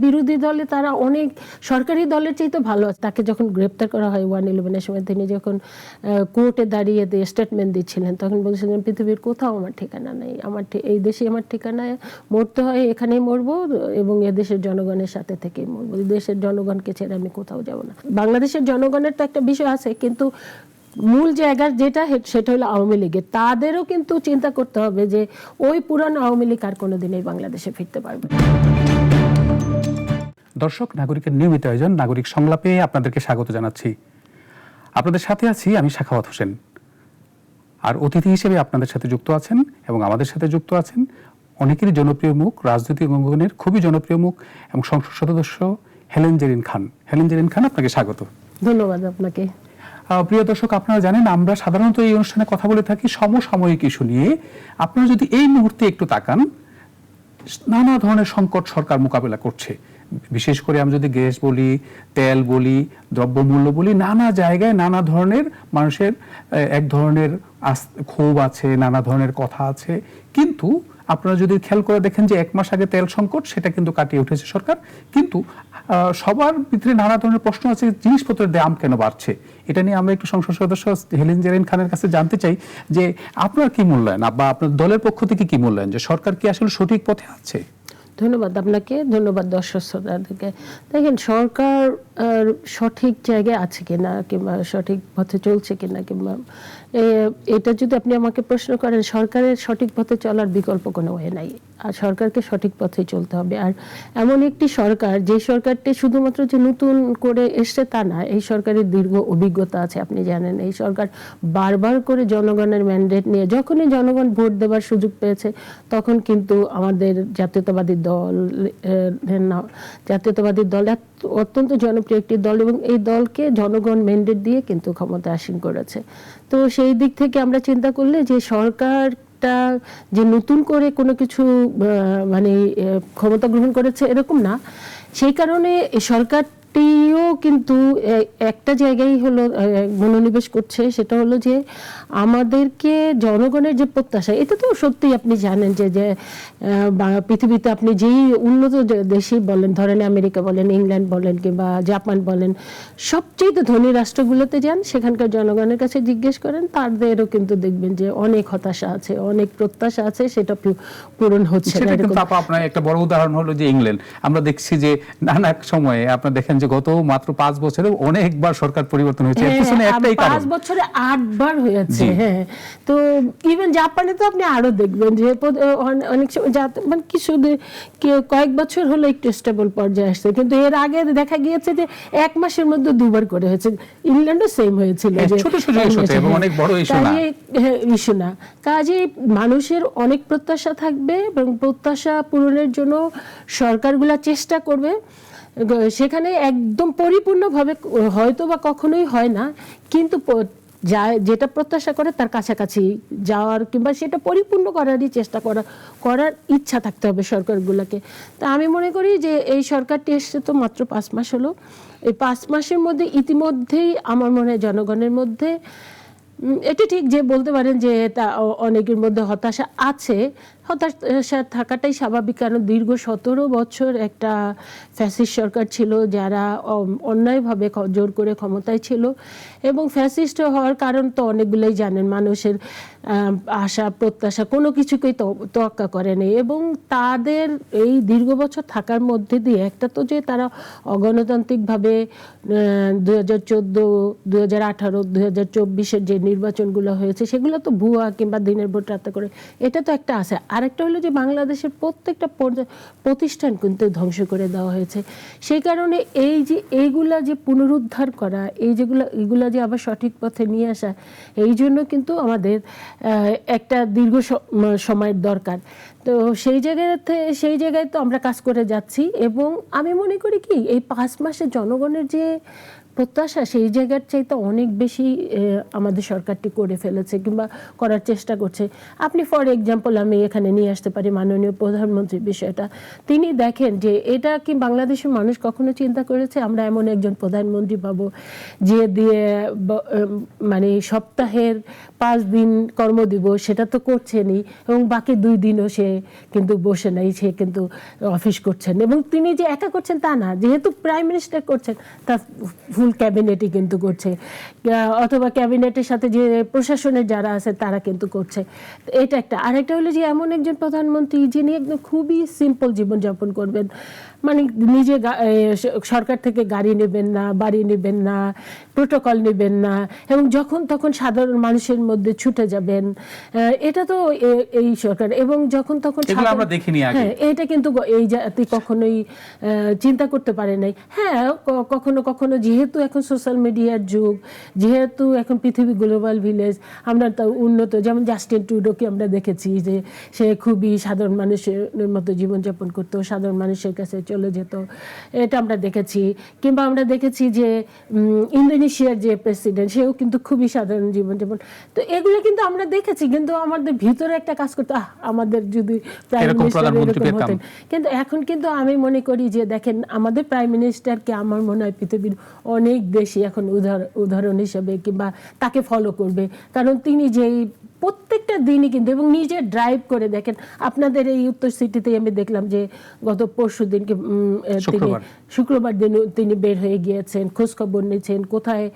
বিরোধী দলে তারা অনেক সরকারি দলের চাইতে ভালো আছে। তাকে যখন গ্রেপ্তার করা হয় 111-এর সময়, তিনি যখন কোর্টে দাঁড়িয়ে স্টেটমেন্ট দিচ্ছিলেন, তখন বলছিলেন পৃথিবীর কোথাও আমার ঠিকানা নেই, এই দেশে আমার ঠিকানা, মরতে হয় এখানেই মরবো এবং এদেশের জনগণের সাথে থেকেই মরবো, দেশের জনগণকে ছেড়ে আমি কোথাও যাব না। বাংলাদেশের জনগণের তো একটা বিষয় আছে, কিন্তু মূল জায়গার যেটা সেটা হলো আওয়ামী লীগের। তাদেরও কিন্তু চিন্তা করতে হবে যে ওই পুরানো আওয়ামী লীগ আর কোনোদিনই বাংলাদেশে ফিরতে পারবে না। দর্শক, নাগরিকের নিয়মিত আয়োজন নাগরিক সংলাপে আপনাদেরকে স্বাগত জানাচ্ছি। আপনাদের সাথে আছি আমি সাখাওয়াত হোসেন, আর অতিথি হিসেবে আপনাদের সাথে যুক্ত আছেন এবং আমাদের সাথে যুক্ত আছেন অনেকেরই জনপ্রিয় মুখ, রাজনৈতিক অঙ্গনের খুবই জনপ্রিয় মুখ এবং সংসদ সদস্য হেলেন জেরিন খান। হেলেন জেরিন খান, আপনাকে স্বাগত। ধন্যবাদ আপনাকে। প্রিয় দর্শক, আপনারা জানেন আমরা সাধারণত এই অনুষ্ঠানে কথা বলে থাকি সমসাময়িক ইস্যু নিয়ে। আপনারা যদি এই মুহূর্তে একটু তাকান, নানা ধরনের সংকট সরকার মোকাবেলা করছে। বিশেষ করে আমরা যদি গ্যাস বলি, তেল বলি, দ্রব্যমূল্য বলি, নানা জায়গায় নানা ধরনের মানুষের এক ধরনের ক্ষোভ আছে, নানা ধরনের কথা আছে। কিন্তু আপনারা যদি খেয়াল করে দেখেন যে 1 মাস আগে তেল সংকট, সেটা কিন্তু কাটিয়ে উঠেছে সরকার। কিন্তু সবার ভিতরে নানা ধরনের প্রশ্ন আছে, জিনিসপত্রের দাম কেন বাড়ছে। এটা নিয়ে আমরা একটু সংসদ সদস্য হেলেন জেরিন খানের কাছে জানতে চাই যে আপনার কি মূল্যায়ন বা আপনার দলের পক্ষ থেকে কি মূল্যায়ন, যে সরকার কি আসলে সঠিক পথে আছে? ধন্যবাদ আপনাকে, ধন্যবাদ দর্শক শ্রোতাদেরকে। দেখেন, সরকার সঠিক জায়গায় আছে কিনা কিংবা সঠিক পথে চলছে কিনা, কিংবা এটা যদি আপনি আমাকে প্রশ্ন করেন, সরকারের সঠিক পথে চলার বিকল্প কোনো ওয়ে নাই। আর সরকারকে সঠিক পথে চলতে হবে। আর এমন একটি সরকার, যে সরকারটি শুধুমাত্র যে নতুন করে এসছে তা না, এই সরকারের দীর্ঘ অভিজ্ঞতা আছে। আপনি জানেন এই সরকার বারবার করে জনগণের ম্যান্ডেট নিয়ে, যখনই জনগণ ভোট দেবার সুযোগ পেয়েছে, তখন কিন্তু আমাদের জাতীয়তাবাদী দল অত্যন্ত জনপ্রিয় একটি দল, এবং এই দলকে জনগণ ম্যান্ডেট দিয়ে কিন্তু ক্ষমতা আসীন করেছে। তো সেই দিক থেকে আমরা চিন্তা করলে যে সরকারটা যে নতুন করে কোনো কিছু মানে ক্ষমতা গ্রহণ করেছে এরকম না। সেই কারণে সরকারটিও কিন্তু একটা জায়গায় হলো মনোনিবেশ করছে, সেটা হলো যে আমাদেরকে জনগণের যে প্রত্যাশা, এটা তো সত্যি আপনি জানেন যে পৃথিবীতে আপনি যেই উন্নত দেশই বলেন, ধরেন আমেরিকা বলেন, ইংল্যান্ড বলেন কিংবা জাপান বলেন, সবচেয়ে ধনী রাষ্ট্রগুলোতে যান, সেখানকার জনগণের কাছে জিজ্ঞেস করেন, তাদেরও কিন্তু দেখবেন যে অনেক হতাশা আছে, অনেক প্রত্যাশা আছে, সেটা পূরণ হচ্ছে না। আপনার একটা বড় উদাহরণ হলো যে ইংল্যান্ড। আমরা দেখছি যে নানা সময়ে আপনারা দেখেন যে গত মাত্র 5 বছরে অনেকবার সরকার পরিবর্তন হয়েছে। 5 বছরে 8 বার হয়েছে। হ্যাঁ, তো ইভেন জাপানে তো আপনি আরো দেখবেন যে অনেক সময় মানে কয়েক বছর হলো একটু স্টেবল পর্যায়ে আসছে, কিন্তু এর আগে দেখা গিয়েছে যে 1 মাসের মধ্যে 2 বার করে হয়েছে। ইংল্যান্ডও সেম হয়েছিল, যে ছোট ছোট ইস্যুতে এবং অনেক বড় ইস্যু না। কাজে মানুষের অনেক প্রত্যাশা থাকবে এবং প্রত্যাশা পূরণের জন্য সরকারগুলা চেষ্টা করবে। সেখানে একদম পরিপূর্ণভাবে হয়তো বা কখনোই হয় না, কিন্তু যেটা প্রত্যাশা করে তার কাছাকাছি যাওয়ার কিংবা সেটা পরিপূর্ণ করারই চেষ্টা করার ইচ্ছা থাকতে হবে সরকারগুলোকে। তা আমি মনে করি যে এই সরকারটি এসছে তো মাত্র 5 মাস হলো। এই 5 মাসের মধ্যে ইতিমধ্যেই আমার মনে হয় জনগণের মধ্যে, এটি ঠিক যে বলতে পারেন যে তা অনেকের মধ্যে হতাশা আছে। হতাশা থাকাটাই স্বাভাবিক, কারণ দীর্ঘ 17 বছর একটা ফ্যাসিস্ট সরকার ছিল, যারা অন্যায়ভাবে জোর করে ক্ষমতায় ছিল। এবং ফ্যাসিস্ট হওয়ার কারণ তো অনেকগুলোই জানেন, মানুষের আশা প্রত্যাশা কোনো কিছুকেই তোয়াক্কা করেনি। এবং তাদের এই দীর্ঘ বছর থাকার মধ্যে দিয়ে একটা তো যে তারা অগণতান্ত্রিকভাবে 2014, 2018, 2024-এর যে নির্বাচনগুলো হয়েছে, সেগুলো তো ভুয়া কিংবা দিনের ভোট রাতে করে, এটা তো একটা আছে। আরেকটা হলো যে বাংলাদেশের প্রত্যেকটা প্রতিষ্ঠান কিন্তু ধ্বংস করে দেওয়া হয়েছে। সেই কারণে এই যে এইগুলা যে পুনরুদ্ধার করা, এইগুলা যে আবার সঠিক পথে নিয়ে আসা, এই জন্য কিন্তু আমাদের একটা দীর্ঘ সময়ের দরকার। তো সেই জায়গায় তো আমরা কাজ করে যাচ্ছি। এবং আমি মনে করি কি, এই 5 মাসে জনগণের যে প্রত্যাশা সেই জায়গার চাইতে অনেক বেশি আমাদের সরকারটি করে ফেলেছে কিংবা করার চেষ্টা করছে। আপনি ফর এক্সাম্পল আমি এখানে নিয়ে আসতে পারি মাননীয় প্রধানমন্ত্রীর বিষয়টা। তিনি দেখেন যে এটা কি বাংলাদেশের মানুষ কখনো চিন্তা করেছে আমরা এমন একজন প্রধানমন্ত্রী পাবো যে দিয়ে মানে সপ্তাহের 5 দিন কর্মদিবস সেটা তো করছেনই, এবং বাকি 2 দিনও সে কিন্তু বসে নাই, সে কিন্তু অফিস করছেন। এবং তিনি যে একা করছেন তা না, যেহেতু প্রাইম মিনিস্টার করছেন তার ফুল ক্যাবিনেটই কিন্তু করছে, অথবা ক্যাবিনেটের সাথে যে প্রশাসনের যারা আছে তারা কিন্তু করছে। এটা একটা। আরেকটা হলো যে এমন একজন প্রধানমন্ত্রী যিনি একদম খুবই সিম্পল জীবনযাপন করবেন, মানে নিজে সরকার থেকে গাড়ি নেবেন না, বাড়ি নেবেন না, প্রোটোকল নেবেন না, এবং যখন তখন সাধারণ মানুষের মধ্যে ছুটে যাবেন। এটা তো এই সরকার। এবং যখন তখন আমরা দেখিনি আগে। হ্যাঁ, এটা কিন্তু এই জাতি কখনোই চিন্তা করতে পারে নাই। হ্যাঁ, কখনো কখনো যেহেতু এখন সোশ্যাল মিডিয়ার যুগ, যেহেতু এখন পৃথিবী গ্লোবাল ভিলেজ, আমরা তো উন্নত, যেমন জাস্টিন ট্রুডোকে আমরা দেখেছি যে সে খুবই সাধারণ মানুষের মতো জীবনযাপন করতো, সাধারণ মানুষের কাছে চলে যেত, এটা আমরা দেখেছি। কিংবা আমরা দেখেছি যে ইন্দোনেশিয়ার যে প্রেসিডেন্ট সেও কিন্তু খুবই সাধারণ জীবনযাপন। তো এগুলো কিন্তু আমরা দেখেছি, কিন্তু আমাদের ভিতরে একটা কাজ করতো, আমাদের যদি প্রাইম মিনিস্টার এরকম হতেন। কিন্তু এখন কিন্তু আমি মনে করি যে দেখেন আমাদের প্রাইম মিনিস্টারকে আমার মনে হয় পৃথিবীর অনেক দেশই এখন উদাহরণ হিসেবে কিংবা তাকে ফলো করবে, কারণ তিনি যেই প্রত্যেকটা দিনই কিন্তু, এবং নিজে ড্রাইভ করে দেখেন আপনাদের এই উত্তর সিটিতে আমি দেখলাম যে গত পরশু দিনকে শুক্রবার দিন তিনি বের হয়ে গিয়েছেন, খোঁজখবর নিচ্ছেন কোথায়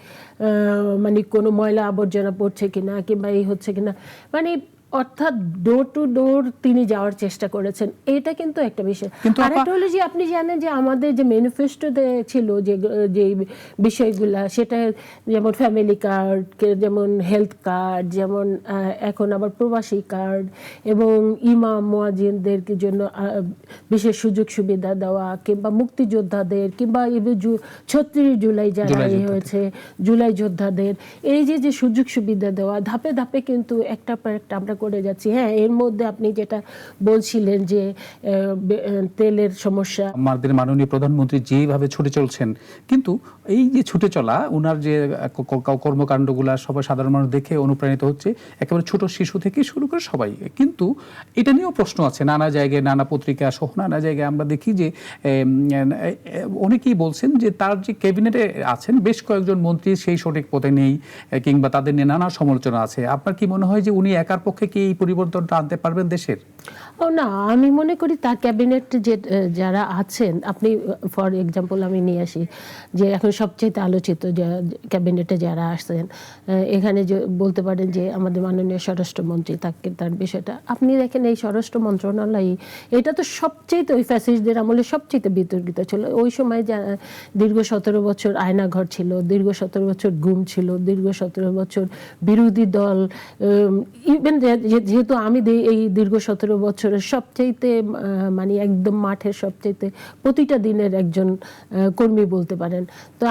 মানে কোনো ময়লা আবর্জনা পড়ছে কিনা কিংবা এই হচ্ছে কিনা, মানে অর্থাৎ ডোর টু ডোর তিনি যাওয়ার চেষ্টা করেছেন। এটা কিন্তু একটা বিষয়। আর একটা হলো যে আপনি জানেন যে আমাদের যে ম্যানিফেস্টোতে ছিল যে বিষয়গুলা, সেটা যেমন ফ্যামিলি কার্ড, যেমন হেলথ কার্ড, যেমন এখন আবার প্রবাসী কার্ড, এবং ইমাম মুয়াজ্জিনদেরকে জন্য বিশেষ সুযোগ সুবিধা দেওয়া, কিংবা মুক্তিযোদ্ধাদের, কিংবা 36 জুলাই যারা হয়েছে জুলাই যোদ্ধাদের, এই যে সুযোগ সুবিধা দেওয়া, ধাপে ধাপে কিন্তু একটা পর একটা আমরা করে যাচ্ছি। হ্যাঁ, এর মধ্যে আপনি যেটা বলছিলেন যে তেলের সমস্যা, আমাদের মাননীয় প্রধানমন্ত্রী যেভাবে ছুটে চলছেন, কিন্তু এই যে ছুটে চলা ওনার যে কর্মকাণ্ডগুলা সবাই সাধারণ মানুষ দেখে অনুপ্রাণিত হচ্ছে, একেবারে ছোট শিশু থেকে শুরু করে সবাই। কিন্তু এটা নিয়েও প্রশ্ন আছে, নানা জায়গায় নানা পত্রিকা সহ নানা জায়গায় আমরা দেখি যে অনেকেই বলছেন যে তার যে ক্যাবিনেটে আছেন বেশ কয়েকজন মন্ত্রী সেই সঠিক পথে নেই, কিংবা তাদের নিয়ে নানা সমালোচনা আছে। আপনার কি মনে হয় যে উনি একার পক্ষে কি এই পরিবর্তনটা আনতে পারবেন দেশের? না, আমি মনে করি তার ক্যাবিনেট যে যারা আছেন, আপনি ফর এক্সাম্পল আমি নিয়ে আসি যে এখন সবচেয়ে আলোচিত ক্যাবিনেটে যারা আসছেন, এখানে যে বলতে পারেন যে আমাদের মাননীয় স্বরাষ্ট্রমন্ত্রী, তার বিষয়টা আপনি দেখেন, এই স্বরাষ্ট্র মন্ত্রণালয় এটা তো সবচেয়ে ওই ফ্যাসিস্টদের আমলে সবচেয়ে বিতর্কিত ছিল। ওই সময় দীর্ঘ 17 বছর আয়নাঘর ছিল, দীর্ঘ 17 বছর গুম ছিল, দীর্ঘ 17 বছর বিরোধী দল, ইভেন যেহেতু আমি এই দীর্ঘ 17 বছরের সবচাইতে মানে একদম মাঠের সবচাইতে প্রতিটা দিনের একজন কর্মী বলতে পারেন। তো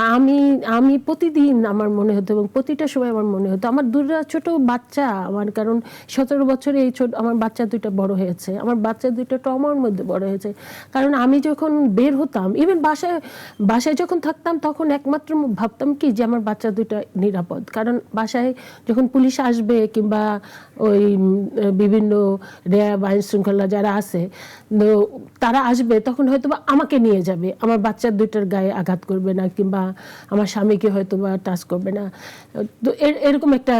আমি প্রতিদিন আমার মনে হতো, এবং প্রতিটা সময় আমার মনে হতো আমার দুটা ছোট বাচ্চা, আমার কারণ 17 বছরে এই আমার বাচ্চা দুইটা বড় হয়েছে, আমার বাচ্চা দুইটা ট্রমার মধ্যে বড় হয়েছে। কারণ আমি যখন বের হতাম, ইভেন বাসায় যখন থাকতাম, তখন একমাত্র ভাবতাম কি যে আমার বাচ্চা দুইটা নিরাপদ, কারণ বাসায় যখন পুলিশ আসবে কিংবা ওই বিভিন্ন র্যাব আইন শৃঙ্খলা যারা আছে তারা আসবে, তখন হয়তো বা আমাকে নিয়ে যাবে, আমার বাচ্চার দুইটার গায়ে আঘাত করবে না, কিংবা আমার স্বামীকে হয়তো বা টাচ করবে না। তো এরকম একটা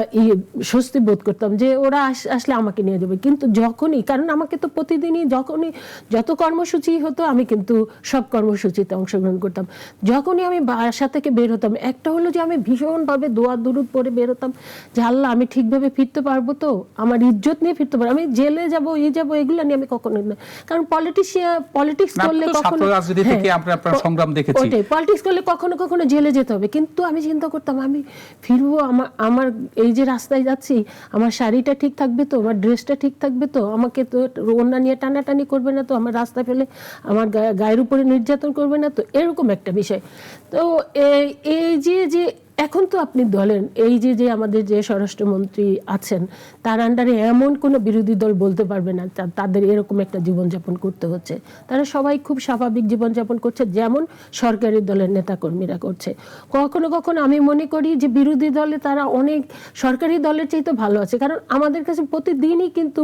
স্বস্তি বোধ করতাম যে ওরা আসলে আমাকে নিয়ে যাবে। কিন্তু যখনই, কারণ আমাকে তো প্রতিদিনই যখনই যত কর্মসূচি হতো আমি কিন্তু সব কর্মসূচিতে অংশগ্রহণ করতাম। যখনই আমি বাসা থেকে বের হতাম, একটা হলো যে আমি ভীষণভাবে দোয়া দুরুদ পড়ে বের হতাম যে আল্লাহ আমি ঠিকভাবে ফিরতে পারবো তো, আমার ইজ্জত নিয়ে ফিরতে পারবো, আমি জেলে যাবো এগুলো নিয়ে আমি কখনো না। কারণ পলিটিক্স করলে কখনো পলিটিক্স করলে কখনো কখনো জেলে যেতে হবে। কিন্তু আমি চিন্তা করতাম আমি ফিরবো, আমার এই যে রাস্তায় যাচ্ছি, আমার শাড়িটা ঠিক থাকবে তো, আমার ড্রেসটা ঠিক থাকবে তো, আমাকে তো ওড়না নিয়ে টানাটানি করবে না তো, আমার রাস্তা ফেলে আমার গায়ের উপরে নির্যাতন করবে না তো, এরকম একটা বিষয়। তো এই যে এখন তো আপনি বলেন এই যে আমাদের যে স্বরাষ্ট্রমন্ত্রী আছেন তার আন্ডারে এমন কোনো বিরোধী দল বলতে পারবে না তাদের এরকম একটা জীবনযাপন করতে হচ্ছে। তারা সবাই খুব স্বাভাবিক জীবনযাপন করছে, যেমন সরকারি দলের নেতাকর্মীরা করছে। কখনো কখনো আমি মনে করি যে বিরোধী দলে তারা অনেক সরকারি দলের চাইতে ভালো আছে, কারণ আমাদের কাছে প্রতিদিনই কিন্তু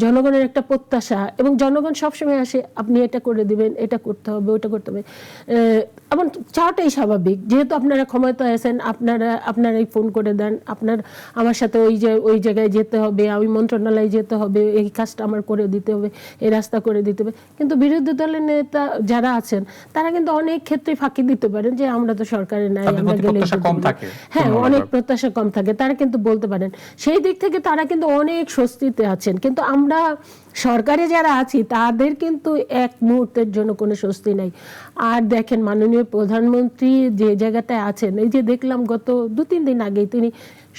জনগণের একটা প্রত্যাশা, এবং জনগণ সবসময় আসে আপনি এটা করে দিবেন, এটা করতে হবে, ওটা করতে হবে। আমার চাওয়াটাই স্বাভাবিক, যেহেতু আপনারা ক্ষমতায় আছেন, আপনারাই ফোন করে দেন, আমার সাথে ওই জায়গায় যেতে হবে, আমি মন্ত্রণালয়ে যেতে হবে, এই কাজটা আমার করে দিতে হবে, এই রাস্তা করে দিতে হবে। কিন্তু বিরোধী দলের নেতা যারা আছেন তারা কিন্তু অনেক ক্ষেত্রে ফাঁকি দিতে পারেন যে আমরা তো সরকারে নাই, আমরা গেলে হ্যাঁ অনেক প্রত্যাশা কম থাকে, তারা কিন্তু বলতে পারেন। সেই দিক থেকে তারা কিন্তু অনেক স্বস্তিতে আছেন। কিন্তু আমরা সরকারে যারা আছি তাদের কিন্তু এক মুহূর্তের জন্য কোনো স্বস্তি নাই। আর দেখেন মাননীয় প্রধানমন্ত্রী যে জায়গাটায় আছেন, এই যে দেখলাম গত 2-3 দিন আগেই তিনি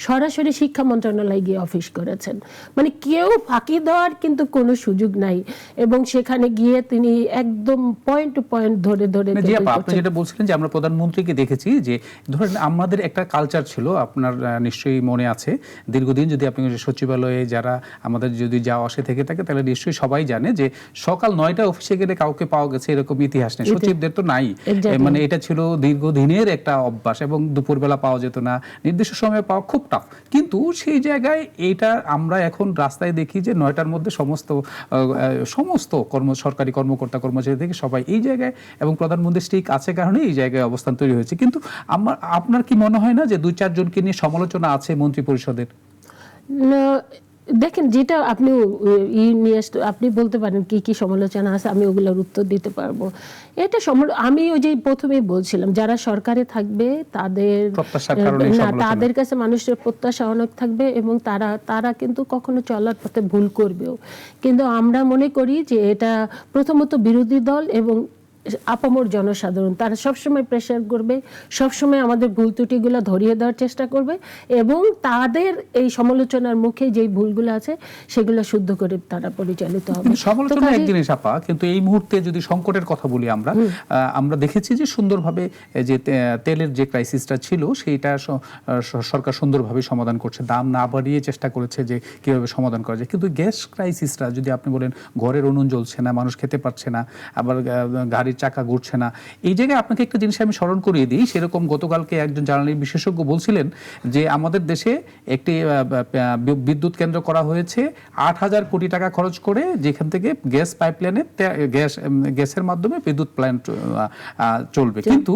সরাসরি শিক্ষা মন্ত্রণালয়ে গিয়ে অফিস করেছেন। মানে কেউ ফাঁকি দেওয়ার কিন্তু কোনো সুযোগ নাই, এবং সেখানে গিয়ে তিনি একদম পয়েন্ট টু পয়েন্ট ধরে আপনি যেটা বলছিলেন যে আমরা প্রধানমন্ত্রীকে দেখেছি যে ধরেন আমাদের একটা কালচার ছিল, আপনার নিশ্চয়ই মনে আছে, দীর্ঘদিন যদি আপনি সচিবালয়ে যারা আমাদের যদি যাওয়া আসে থেকে থাকে তাহলে নিশ্চয়ই সবাই জানে যে সকাল 9টা অফিসে গেলে কাউকে পাওয়া গেছে এরকম ইতিহাস নেই, সচিবদের তো নাই। মানে এটা ছিল দীর্ঘদিনের একটা অভ্যাস, এবং দুপুরবেলা পাওয়া যেত না, নির্দিষ্ট সময়ে পাওয়া খুব টাফ। কিন্তু সেই জায়গায় এইটা আমরা এখন রাস্তায় দেখি যে 9টার মধ্যে সমস্ত সরকারি কর্মকর্তা কর্মচারী থেকে সবাই এই জায়গায়, এবং প্রধানমন্ত্রী স্টিক আছে কারণে এই জায়গায় অবস্থান তৈরি হয়েছে। কিন্তু আপনার কি মনে হয় না যে 2-4 জনকে নিয়ে সমালোচনা আছে মন্ত্রী পরিষদের? দেখেন, যেটা আপনি আপনি বলতে পারেন কি কি সমালোচনা আছে, আমি ওগুলোর উত্তর দিতে পারবো। এটা আমি ওই যে প্রথমেই বলছিলাম, যারা সরকারে থাকবে তাদের কাছে মানুষের প্রত্যাশা অনেক থাকবে, এবং তারা কিন্তু কখনো চলার পথে ভুল করবেও। কিন্তু আমরা মনে করি যে এটা প্রথমত বিরোধী দল এবং আপামর জনসাধারণ তারা সবসময় প্রেশার করবে, সবসময় আমাদের ভুল ত্রুটিগুলো ধরিয়ে দেওয়ার চেষ্টা করবে, এবং তাদের এই সমালোচনার মুখে যেই ভুলগুলো আছে সেগুলো শুদ্ধ করে তারা পরিচালিত হবে। সমালোচনা এক জিনিস আপা, কিন্তু এই মুহূর্তে যদি সংকটের কথা বলি আমরা দেখেছি যে সুন্দরভাবে যে তেলের যে ক্রাইসিসটা ছিল সেইটা সরকার সুন্দরভাবে সমাধান করছে, দাম না বাড়িয়ে চেষ্টা করেছে যে কিভাবে সমাধান করা যায়। কিন্তু গ্যাস ক্রাইসিসটা যদি আপনি বলেন, ঘরের উনুন জ্বলছে না, মানুষ খেতে পারছে না, আবার গাড়ির চাকা ঘুরছে না, এই জায়গায় আপনাকে একটা জিনিস আমি স্মরণ করিয়ে দিই। সেরকম গতকালকে একজন জ্বালানি বিশেষজ্ঞ বলছিলেন যে আমাদের দেশে একটি বিদ্যুৎ কেন্দ্র করা হয়েছে 8,000 কোটি টাকা খরচ করে, যেখান থেকে গ্যাস পাইপলাইনে গ্যাসের মাধ্যমে বিদ্যুৎ প্ল্যান্ট চলবে। কিন্তু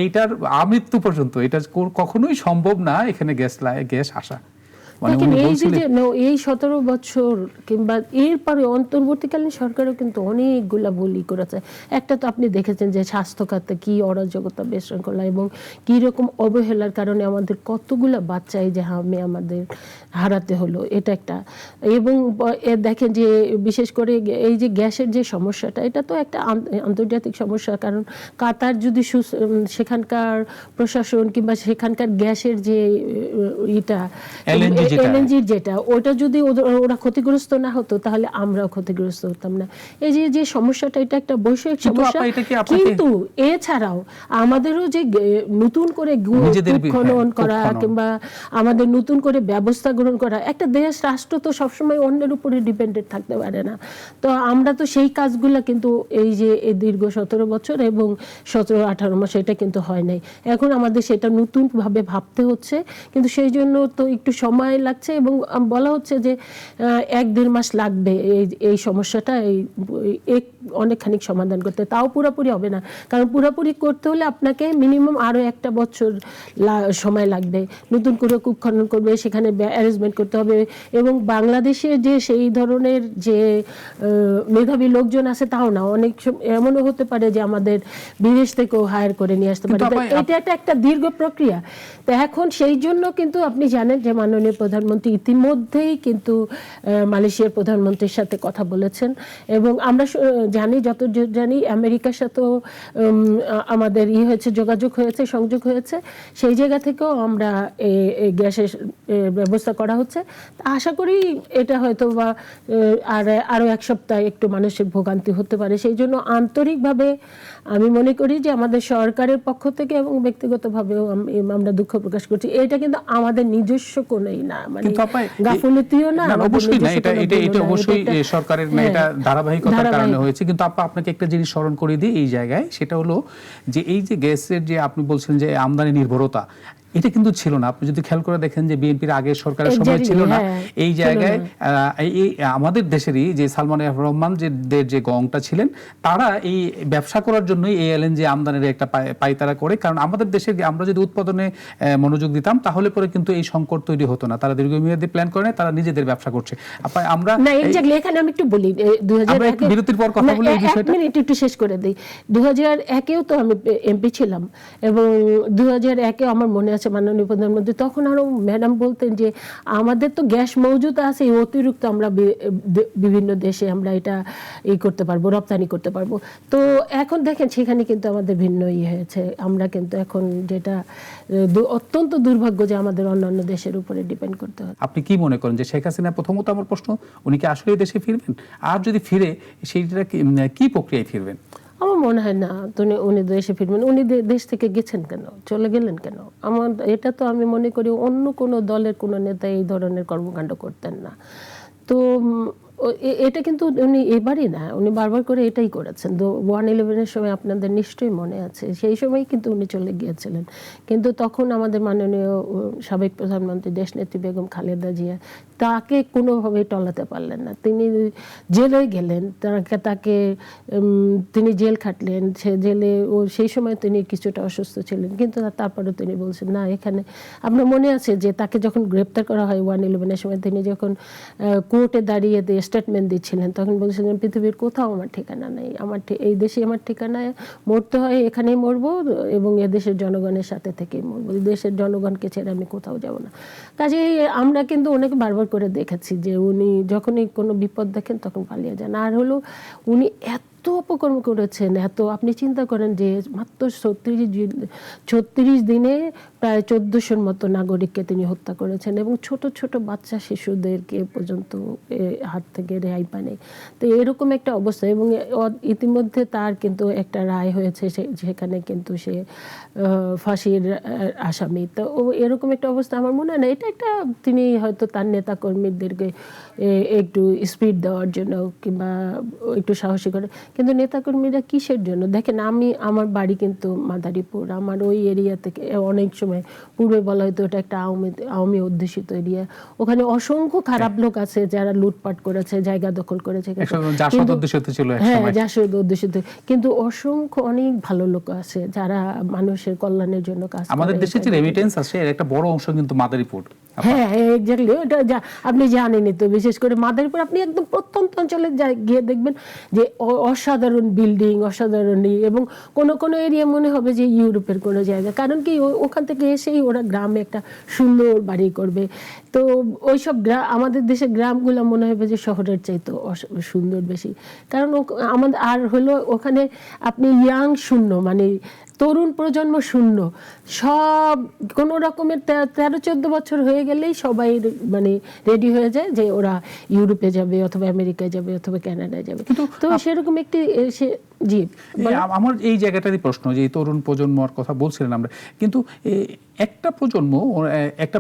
এইটার আমৃত্যু পর্যন্ত এটা কখনোই সম্ভব না এখানে গ্যাস আসা। এই 17 বছর কিংবা এরপরে অন্তর্বর্তীকালীন সরকারও কিন্তু অনেকগুলা বলি করেছে। একটা তো আপনি দেখেছেন যে স্বাস্থ্য খাতে কি অরাজকতা, বিশৃঙ্খলা এবং কি রকম অবহেলার কারণে আমাদের কতগুলা বাচ্চা এই যে আমাদের হারাতে হলো, এটা একটা। এবং দেখেন যে বিশেষ করে এই যে গ্যাসের যে সমস্যাটা, এটা তো একটা আন্তর্জাতিক সমস্যা, কারণ কাতার যদি সেখানকার প্রশাসন কিংবা সেখানকার গ্যাসের যে এলএনজির যেটা ওটা যদি ওরা ক্ষতিগ্রস্ত না হতো তাহলে আমরাও ক্ষতিগ্রস্ত হতাম না। এই যে সমস্যাটা, এটা একটা বৈষয়িক সমস্যা। কিন্তু এছাড়াও আমাদেরও যে নতুন করে খনন করা কিংবা আমাদের নতুন করে ব্যবস্থা গ্রহণ করা, একটা দেশ রাষ্ট্র তো সবসময় অন্যের উপরে ডিপেন্ডেন্ট থাকতে পারে না। তো আমরা তো সেই কাজগুলা কিন্তু এই যে দীর্ঘ 17 বছর এবং 17-18 মাস এটা কিন্তু হয় নাই। এখন আমাদের সেটা নতুন ভাবে ভাবতে হচ্ছে, কিন্তু সেই জন্য তো একটু সময় লাগছে, এবং বলা হচ্ছে যে 1-1.5 মাস লাগবে এই সমস্যাটা অনেকখানি সমাধান করতে। তাও পুরোপুরি হবে না, কারণ পুরোপুরি করতে হলে আপনাকে মিনিমাম আরো 1 বছর সময় লাগবে। নতুন করে কূপ খনন করবে, সেখানে অ্যারেঞ্জমেন্ট করতে হবে, এবং বাংলাদেশে যে সেই ধরনের যে মেধাবী লোকজন আছে তাও না, অনেক এমনও হতে পারে যে আমাদের বিদেশ থেকেও হায়ার করে নিয়ে আসতে পারে। এটা একটা দীর্ঘ প্রক্রিয়া। তো এখন সেই জন্য কিন্তু আপনি জানেন যে মাননীয় প্রধানমন্ত্রী ইতিমধ্যেই কিন্তু মালয়েশিয়ার প্রধানমন্ত্রীর সাথে কথা বলেছেন, এবং আমরা জানি, যতদূর জানি আমেরিকার সাথেও আমাদের হয়েছে, যোগাযোগ হয়েছে, সংযোগ হয়েছে। সেই জায়গা থেকেও আমরা এই গ্যাসের ব্যবস্থা করা হচ্ছে। আশা করি এটা হয়তো বা আরো এক সপ্তাহ একটু মানুষের ভোগান্তি হতে পারে। সেই জন্য আন্তরিকভাবে আমি মনে করি যে আমাদের সরকারের পক্ষ থেকে এবং ব্যক্তিগতভাবেও আমরা দুঃখ প্রকাশ করছি। এটা কিন্তু আমাদের নিজস্ব কোনোই না, মানে গাফিলতিও না, অবশ্যই না, এটা অবশ্যই সরকারের না, এটা ধারাবাহিকতার কারণে হয়েছে। কিন্তু আপা, আপনাকে একটা জিনিস স্মরণ করে দিই এই জায়গায়, সেটা হলো যে এই যে গ্যাসের যে আপনি বলছেন যে আমদানি নির্ভরতা, এটা কিন্তু ছিল না। আপনি যদি খেয়াল করে দেখেন যে বিএনপির আগের সরকারের সময় ছিল না এই জায়গায়। এই আমাদের দেশেরই যে সালমান এফ রহমান যে গংটা ছিলেন, তারা এই ব্যবসা করার জন্যই এই এলএনজি আমদানির একটা পাইতারা করে। কারণ আমাদের দেশে আমরা যদি উৎপাদনে মনোযোগ দিতাম তাহলে পরে কিন্তু এই সংকট তৈরি হতো না। তারা দীর্ঘমেয়াদী প্ল্যান করে, তারা নিজেদের ব্যবসা করছে। আমরা না, এক্স্যাক্টলি এখানে আমি একটু বলি, 2001 বিরতির পর কথা বলি এই বিষয়টা। একটু শেষ করে দিই। 2001-এও তো আমি এমপি ছিলাম, এবং 2001-এও আমার মনে আছে মাননীয় প্রধানমন্ত্রী তখন আরো ম্যাডাম বলতেন যে আমাদের তো গ্যাস মজুদ আছে, অতিরিক্ত আমরা বিভিন্ন দেশে আমরা এটা করতে পারবো, রপ্তানি করতে পারবো। তো এখন দেখেন সেখানে কিন্তু আমাদের ভিন্ন হয়েছে। আমরা কিন্তু এখন যেটা অত্যন্ত দুর্ভাগ্য যে আমাদের অন্যান্য দেশের উপরে ডিপেন্ড করতে হয়। আপনি কি মনে করেন যে শেখ হাসিনা, প্রথমত আমার প্রশ্ন, উনি কি আসলে দেশে ফিরবেন? আর যদি ফিরে, সেইটা কি প্রক্রিয়ায় ফিরবেন? আমার মনে হয় না উনি দেশে ফিরবেন। উনি দেশ থেকে গেছেন কেন, চলে গেলেন কেন? এটা তো আমি মনে করি অন্য কোনো দলের কোনো নেতা এই ধরনের কর্মকাণ্ড করতেন না। তো এটা কিন্তু উনি এবারই না, উনি বারবার করে এটাই করেছেন। 1/11-এর সময় আপনাদের নিশ্চয়ই মনে আছে, সেই সময় কিন্তু উনি চলে গিয়েছিলেন। কিন্তু তখন আমাদের মাননীয় সাবেক প্রধানমন্ত্রী দেশনেত্রী বেগম খালেদা জিয়া তাকে কোনোভাবেই টলাতে পারলেন না। তিনি জেলে গেলেন, তাকে তিনি জেল খাটলেন। সে জেলে সেই সময় তিনি কিছুটা অসুস্থ ছিলেন, কিন্তু তারপরে তিনি বলছেন না, এখানে আপনার মনে আছে যে তাকে যখন গ্রেপ্তার করা হয় 1/11-এর সময়, তিনি যখন কোর্টে দাঁড়িয়ে স্টেটমেন্ট দিচ্ছিলেন, তখন বলছিলেন পৃথিবীর কোথাও আমার ঠিকানা নেই, এই দেশে আমার ঠিকানায়, মরতে হয় এখানেই মরবো, এবং এদেশের জনগণের সাথে থেকেই মরবো, দেশের জনগণকে ছেড়ে আমি কোথাও যাব না। কাজেই আমরা কিন্তু অনেক বারবার করে দেখেছি যে উনি যখনই কোনো বিপদ দেখেন তখন পালিয়ে যান। আর হলো উনি এত অপকর্ম করেছেন, আপনি চিন্তা করেন যে মাত্র 36 দিনে প্রায় 1400-র মতো নাগরিককে তিনি হত্যা করেছেন, এবং ছোট ছোট বাচ্চা শিশুদেরকে পর্যন্ত হাত থেকে রেহাই পায়নি। তো এরকম একটা অবস্থা, এবং ইতিমধ্যে তার কিন্তু একটা রায় হয়েছে, সেখানে কিন্তু সে ফাঁসির আসামি। তো এরকম একটা অবস্থা আমার মনে হয় না এটা একটা, তিনি হয়তো তার নেতা কর্মীদেরকে একটু স্পিড দেওয়ার জন্য কিংবা একটু সাহসী করে, কিন্তু নেতাকর্মীরা কিসের জন্য? দেখেন, আমার বাড়ি কিন্তু মাদারীপুর, আমার ওই এরিয়া থেকে অনেক সময় পূর্বে বলা হয়তো এটা একটা আওয়ামী অধ্যুষিত এরিয়া। ওখানে অসংখ্য খারাপ লোক আছে যারা লুটপাট করেছে, জায়গা দখল করেছে, হ্যাঁ জাসদ অধ্যুষিত, কিন্তু অসংখ্য অনেক ভালো লোক আছে যারা মানুষের কল্যাণের জন্য কাজ করে। আমাদের দেশে যে রেমিটেন্স আছে এর একটা বড় অংশ কিন্তু মাদারীপুর। হ্যাঁ এক্স্যাক্টলি, ওটা আপনি জানেনই তো, বিশেষ করে মাদারীপুর আপনি একদম প্রত্যন্ত অঞ্চলে গিয়ে দেখবেন যে অসাধারণ বিল্ডিং, অসাধারণ, এবং কোনো কোনো এরিয়া মনে হবে যে ইউরোপের কোনো জায়গা। কারণ কি, ওখান থেকে এসেই ওরা গ্রামে একটা সুন্দর বাড়ি করবে। তো ওইসব আমাদের দেশের গ্রামগুলো মনে হবে যে শহরের চাইতে সুন্দর বেশি। কারণ আমাদের আর হলো ওখানে আপনি ইয়াং শূন্য, মানে তরুণ প্রজন্ম শূন্য, সব কোনো রকমের 13-14 বছর হয়ে গেলেই সবাই মানে রেডি হয়ে যায় যে ওরা ইউরোপে যাবে অথবা আমেরিকায় যাবে অথবা কানাডায় যাবে। তো সেরকম একটি জি, আমার এই জায়গাটারই প্রশ্ন যে তরুণ প্রজন্মর কথা বলছিলেন আমরা, কিন্তু একটা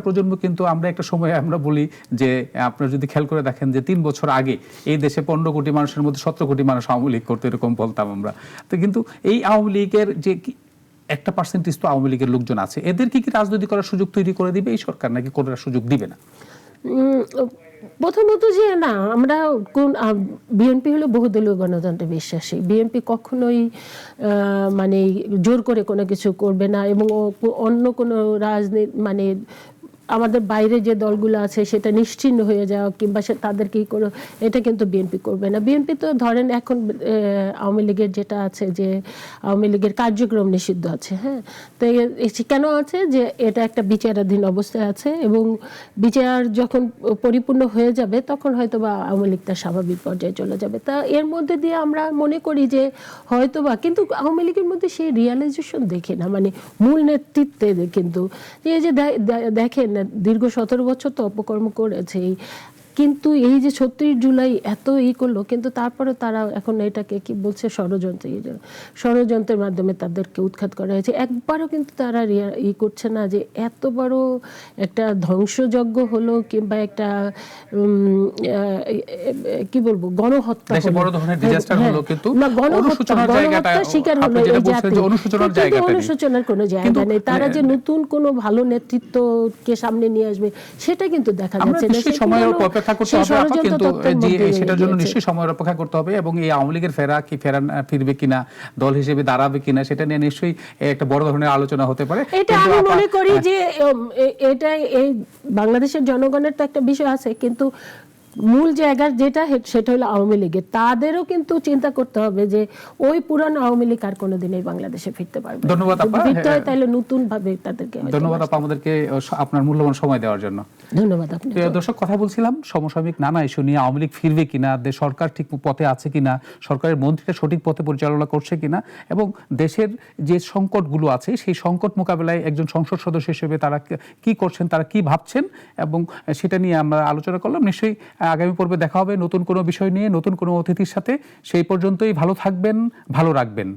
প্রজন্ম কিন্তু আমরা একটা সময় আমরা বলি যে আপনারা যদি খেয়াল করে দেখেন যে 3 বছর আগে এই দেশে 15 কোটি মানুষের মধ্যে 17 কোটি মানুষ আওয়ামী লীগ করতে, এরকম বলতাম আমরা। তো কিন্তু এই আওয়ামী লীগের যে একটা পার্সেন্টেজ তো আওয়ামী লীগের লোকজন আছে, এদের কি রাজনীতি করার সুযোগ তৈরি করে দিবে এই সরকার, নাকি করার সুযোগ দিবে না? প্রথমত যে না, আমরা বিএনপি হলো বহুদলীয় গণতন্ত্রে বিশ্বাসী। বিএনপি কখনোই মানে জোর করে কোনো কিছু করবে না, এবং অন্য কোনো রাজনীতি মানে আমাদের বাইরে যে দলগুলো আছে সেটা নিশ্চিহ্ন হয়ে যাওয়া কিংবা তাদেরকে কি করো, এটা কিন্তু বিএনপি করবে না। বিএনপি তো ধরেন এখন আওয়ামী লীগের যেটা আছে যে আওয়ামী লীগের কার্যক্রম নিষিদ্ধ আছে, হ্যাঁ। তো কেন আছে যে এটা একটা বিচারাধীন অবস্থায় আছে এবং বিচার যখন পরিপূর্ণ হয়ে যাবে তখন হয়তো বা আওয়ামী লীগ তার স্বাভাবিক পর্যায়ে চলে যাবে। তা এর মধ্যে দিয়ে আমরা মনে করি যে হয়তো বা, কিন্তু আওয়ামী লীগের মধ্যে সেই রিয়ালাইজেশন দেখি না, মানে মূল নেতৃত্বে কিন্তু এই যে দেখেন দীর্ঘ 17 বছর তো অপকর্ম করেছে, কিন্তু এই যে 36 জুলাই এত করলো, কিন্তু তারপরে তারা এখন এটাকে কি বলছে ষড়যন্ত্রের মাধ্যমে তাদেরকে উৎখাত করা হয়েছে। একবারও কিন্তু তারা করছে না যে এত বড় একটা ধ্বংসযজ্ঞ হলো কিংবা একটা কি বলবো গণহত্যা দেশে বড় ধরনের ডিজাস্টার হলো, কিন্তু না অনুশোচনার জায়গাটা শিকার হলো আপনি যেটা এই বলছেন যে অনুশোচনার জাতি, জায়গাটা অনুশোচনার কোনো জায়গা নেই। তারা যে নতুন কোনো ভালো নেতৃত্বকে সামনে নিয়ে আসবে সেটা কিন্তু দেখা যাচ্ছে না। নিশ্চয়ই সময়ের অপেক্ষা করতে হবে আপা, কিন্তু সেটার জন্য নিশ্চয়ই সময়ের অপেক্ষা করতে হবে এবং এই আওয়ামী লীগের ফিরবে কিনা, দল হিসেবে দাঁড়াবে কিনা, সেটা নিয়ে নিশ্চয়ই একটা বড় ধরনের আলোচনা হতে পারে। এটা আমি মনে করি যে এটা এই বাংলাদেশের জনগণের তো একটা বিষয় আছে, কিন্তু মূল জায়গা যেটা সেটা হলো আওয়ামী লীগের। তাদেরও কিন্তু চিন্তা করতে হবে যে ওই পুরানো আওয়ামী লীগ আর কোনোদিন এই বাংলাদেশে ফিরতে পারবে না। ধন্যবাদ আপা, ফিরতে হয় তাহলে নতুন ভাবে তাদেরকে। ধন্যবাদ আপা আমাদেরকে আপনার মূল্যবান সময় দেওয়ার জন্য। ধন্যবাদ আপনাকে। দর্শক, কথা বলছিলাম সমসাময়িক নানা ইস্যু নিয়ে, আওয়ামী লীগ ফিরবে কিনা, সরকার ঠিক পথে আছে কিনা, সরকারের মন্ত্রীরা সঠিক পথে পরিচালনা করছে কিনা, এবং দেশের যে সংকটগুলো আছে সেই সংকট মোকাবেলায় একজন সংসদ সদস্য হিসেবে তারা কি করছেন, তারা কি ভাবছেন, এবং সেটা নিয়ে আমরা আলোচনা করলাম। নিশ্চয়ই আগামী পর্বে দেখা হবে নতুন কোনো বিষয় নিয়ে, নতুন কোনো অতিথির সাথে। সেই পর্যন্তই ভালো থাকবেন, ভালো রাখবেন।